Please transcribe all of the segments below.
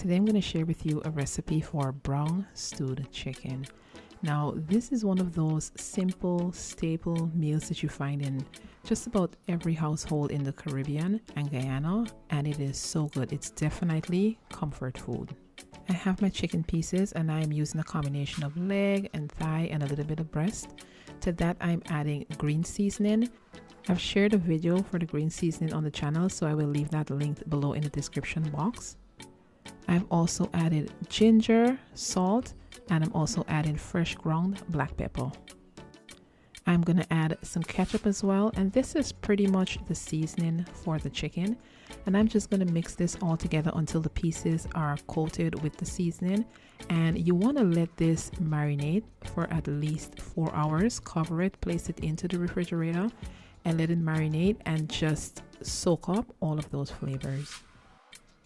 Today I'm going to share with you a recipe for brown stewed chicken. Now this is one of those simple staple meals that you find in just about every household in the Caribbean and Guyana, and it is so good. It's definitely comfort food. I have my chicken pieces and I'm using a combination of leg and thigh and a little bit of breast. To that I'm adding green seasoning. I've shared a video for the green seasoning on the channel, so I will leave that linked below in the description box. I've also added ginger, salt, and I'm also adding fresh ground black pepper. I'm going to add some ketchup as well, and this is pretty much the seasoning for the chicken. And I'm just going to mix this all together until the pieces are coated with the seasoning. And you want to let this marinate for at least 4 hours. Cover it, place it into the refrigerator, and let it marinate and just soak up all of those flavors.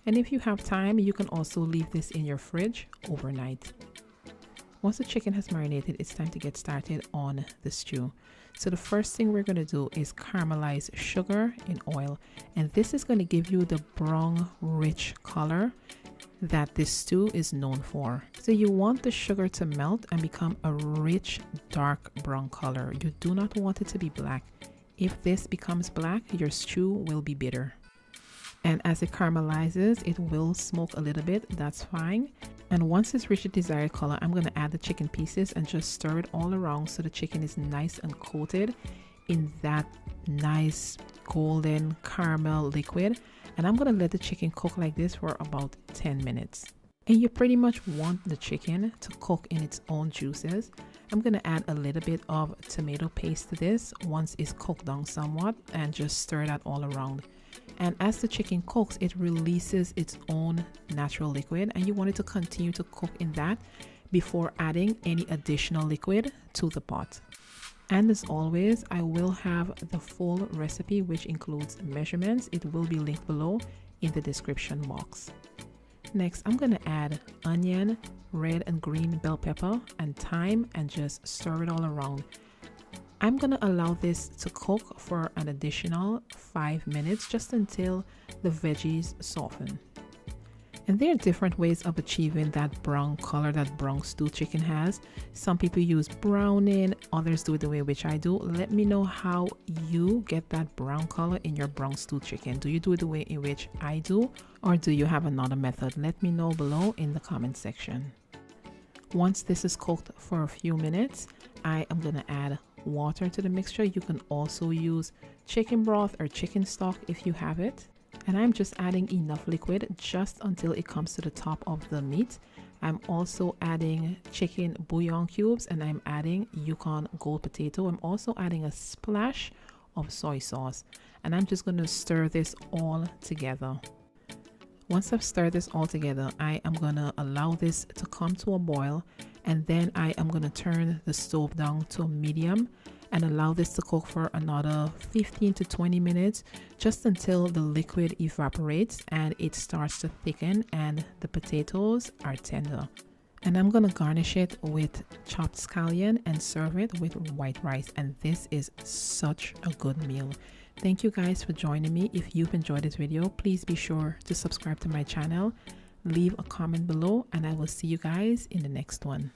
And if you have time, you can also leave this in your fridge overnight. Once the chicken has marinated, it's time to get started on the stew. So the first thing we're going to do is caramelize sugar in oil. And this is going to give you the brown, rich color that this stew is known for. So you want the sugar to melt and become a rich, dark brown color. You do not want it to be black. If this becomes black, your stew will be bitter. And as it caramelizes, it will smoke a little bit. That's fine. And once it's reached the desired color, I'm going to add the chicken pieces and just stir it all around so the chicken is nice and coated in that nice golden caramel liquid. And I'm going to let the chicken cook like this for about 10 minutes. And you pretty much want the chicken to cook in its own juices. I'm going to add a little bit of tomato paste to this once it's cooked down somewhat, and just stir that all around. And as the chicken cooks, it releases its own natural liquid, and you want it to continue to cook in that before adding any additional liquid to the pot. And as always, I will have the full recipe, which includes measurements. It will be linked below in the description box. Next, I'm going to add onion, red and green bell pepper, and thyme, and just stir it all around. I'm going to allow this to cook for an additional 5 minutes, just until the veggies soften. And there are different ways of achieving that brown color that brown stew chicken has. Some people use browning, others do it the way which I do. Let me know how you get that brown color in your brown stew chicken. Do you do it the way in which I do, or do you have another method? Let me know below in the comment section. Once this is cooked for a few minutes, I am going to add water to the mixture. You can also use chicken broth or chicken stock if you have it. And I'm just adding enough liquid just until it comes to the top of the meat. I'm also adding chicken bouillon cubes, and I'm adding Yukon gold potato. I'm also adding a splash of soy sauce, and I'm just going to stir this all together. Once I've stirred this all together, I am going to allow this to come to a boil, and then I am going to turn the stove down to a medium and allow this to cook for another 15 to 20 minutes, just until the liquid evaporates and it starts to thicken and the potatoes are tender. And I'm going to garnish it with chopped scallion and serve it with white rice. And this is such a good meal. Thank you guys for joining me. If you've enjoyed this video, please be sure to subscribe to my channel, leave a comment below, and I will see you guys in the next one.